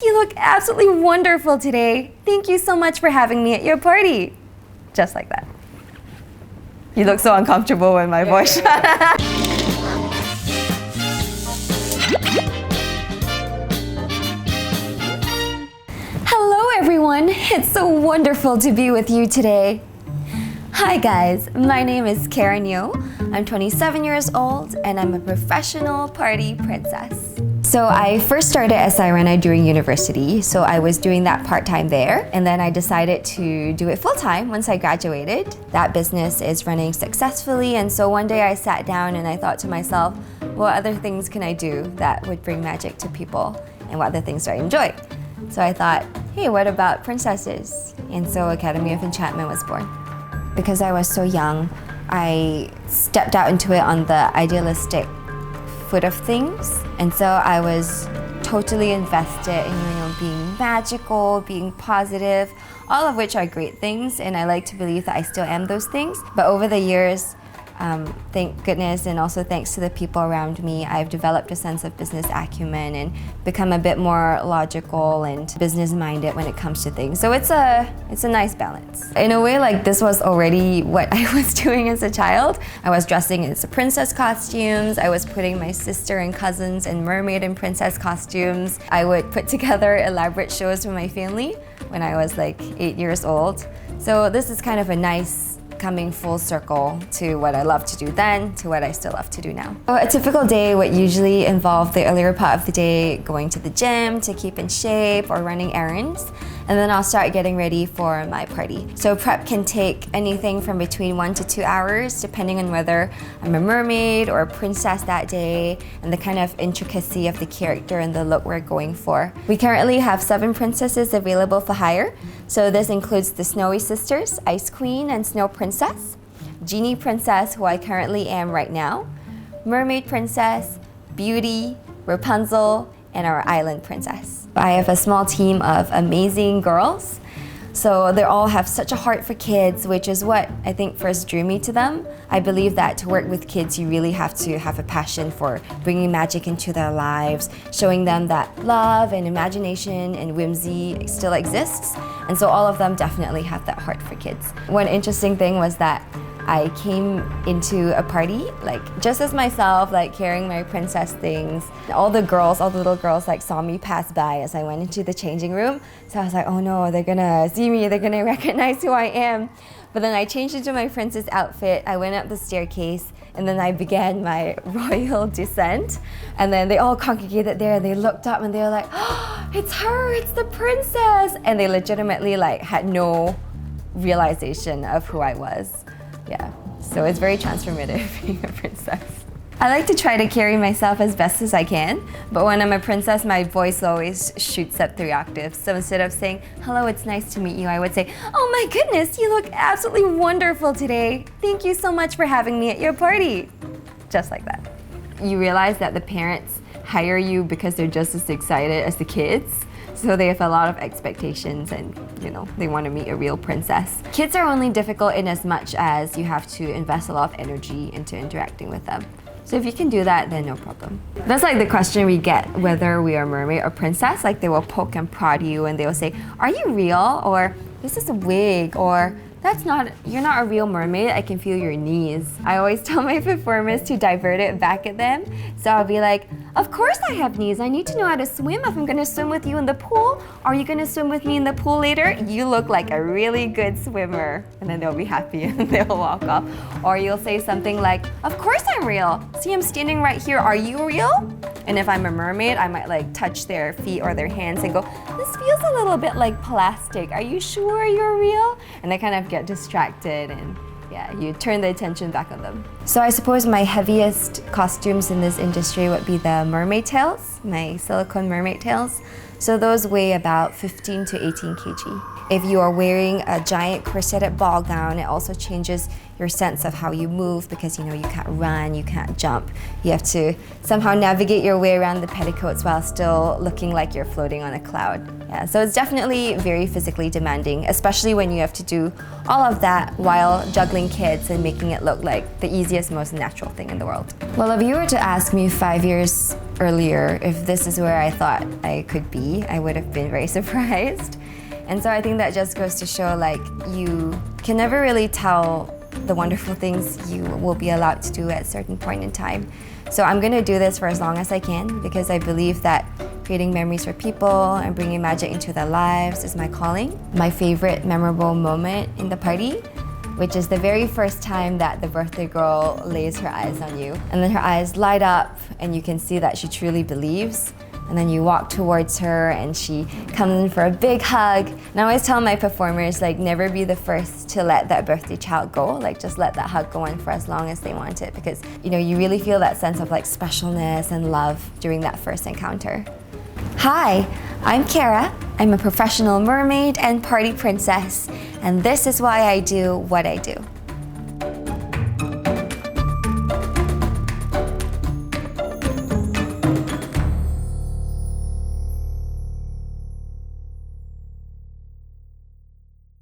You look absolutely wonderful today. Thank you so much for having me at your party. Just like that. You look so uncomfortable with my voice. Hello everyone, it's so wonderful to be with you today. Hi guys, my name is Cara Neo. I'm 27 years old and I'm a professional party princess. So I first started at Syrena during university, so I was doing that part-time there, and then I decided to do it full-time once I graduated. That business is running successfully, and so one day I sat down and I thought to myself, what other things can I do that would bring magic to people, and what other things do I enjoy? So I thought, hey, what about princesses? And so Academy of Enchantment was born. Because I was so young, I stepped out into it on the idealistic foot of things, and so I was totally invested in being magical, being positive, all of which are great things, and I like to believe that I still am those things. But over the years, thank goodness, and also thanks to the people around me, I've developed a sense of business acumen and become a bit more logical and business-minded when it comes to things. So it's a nice balance. In a way, like, this was already what I was doing as a child. I was dressing in princess costumes. I was putting my sister and cousins in mermaid and princess costumes. I would put together elaborate shows for my family when I was like 8 years old. So this is kind of a nice coming full circle to what I loved to do then to what I still love to do now. So a typical day would usually involve the earlier part of the day going to the gym to keep in shape or running errands, and then I'll start getting ready for my party. So prep can take anything from between 1 to 2 hours depending on whether I'm a mermaid or a princess that day and the kind of intricacy of the character and the look we're going for. We currently have 7 princesses available for hire. So this includes the Snowy Sisters, Ice Queen and Snow Princess, Genie Princess, who I currently am right now, Mermaid Princess, Beauty, Rapunzel, and our Island Princess. I have a small team of amazing girls. So they all have such a heart for kids, which is what I think first drew me to them. I believe that to work with kids, you really have to have a passion for bringing magic into their lives, showing them that love and imagination and whimsy still exists. And so all of them definitely have that heart for kids. One interesting thing was that I came into a party, like just as myself, like carrying my princess things. All the little girls like saw me pass by as I went into the changing room. So I was like, oh no, they're gonna see me, they're gonna recognize who I am. But then I changed into my princess outfit, I went up the staircase, and then I began my royal descent. And then they all congregated there and they looked up and they were like, oh, it's her, it's the princess. And they legitimately like had no realization of who I was. Yeah, so it's very transformative being a princess. I like to try to carry myself as best as I can, but when I'm a princess, my voice always shoots up 3 octaves. So instead of saying, hello, it's nice to meet you, I would say, oh my goodness, you look absolutely wonderful today. Thank you so much for having me at your party. Just like that. You realize that the parents hire you because they're just as excited as the kids. So they have a lot of expectations and, they want to meet a real princess. Kids are only difficult in as much as you have to invest a lot of energy into interacting with them. So if you can do that, then no problem. That's like the question we get whether we are mermaid or princess. Like they will poke and prod you and they will say, are you real? Or this is a wig, or you're not a real mermaid, I can feel your knees. I always tell my performers to divert it back at them. So I'll be like, of course I have knees. I need to know how to swim. If I'm gonna swim with you in the pool, are you gonna swim with me in the pool later? You look like a really good swimmer. And then they'll be happy and they'll walk off. Or you'll say something like, of course I'm real. See, I'm standing right here. Are you real? And if I'm a mermaid, I might like touch their feet or their hands and go, this feels a little bit like plastic. Are you sure you're real? And they kind of get distracted and yeah, you turn the attention back on them. So I suppose my heaviest costumes in this industry would be the mermaid tails, my silicone mermaid tails. So those weigh about 15 to 18 kg. If you are wearing a giant corseted ball gown, it also changes your sense of how you move because you can't run, you can't jump. You have to somehow navigate your way around the petticoats while still looking like you're floating on a cloud. Yeah, so it's definitely very physically demanding, especially when you have to do all of that while juggling kids and making it look like the easiest, most natural thing in the world. Well, if you were to ask me 5 years earlier, if this is where I thought I could be, I would have been very surprised. And so I think that just goes to show like you can never really tell the wonderful things you will be allowed to do at a certain point in time. So I'm gonna do this for as long as I can because I believe that creating memories for people and bringing magic into their lives is my calling. My favorite memorable moment in the party, which is the very first time that the birthday girl lays her eyes on you. And then her eyes light up and you can see that she truly believes. And then you walk towards her and she comes in for a big hug. And I always tell my performers, like, never be the first to let that birthday child go. Like, just let that hug go on for as long as they want it because, you know, you really feel that sense of like specialness and love during that first encounter. Hi, I'm Cara. I'm a professional mermaid and party princess. And this is why I do what I do.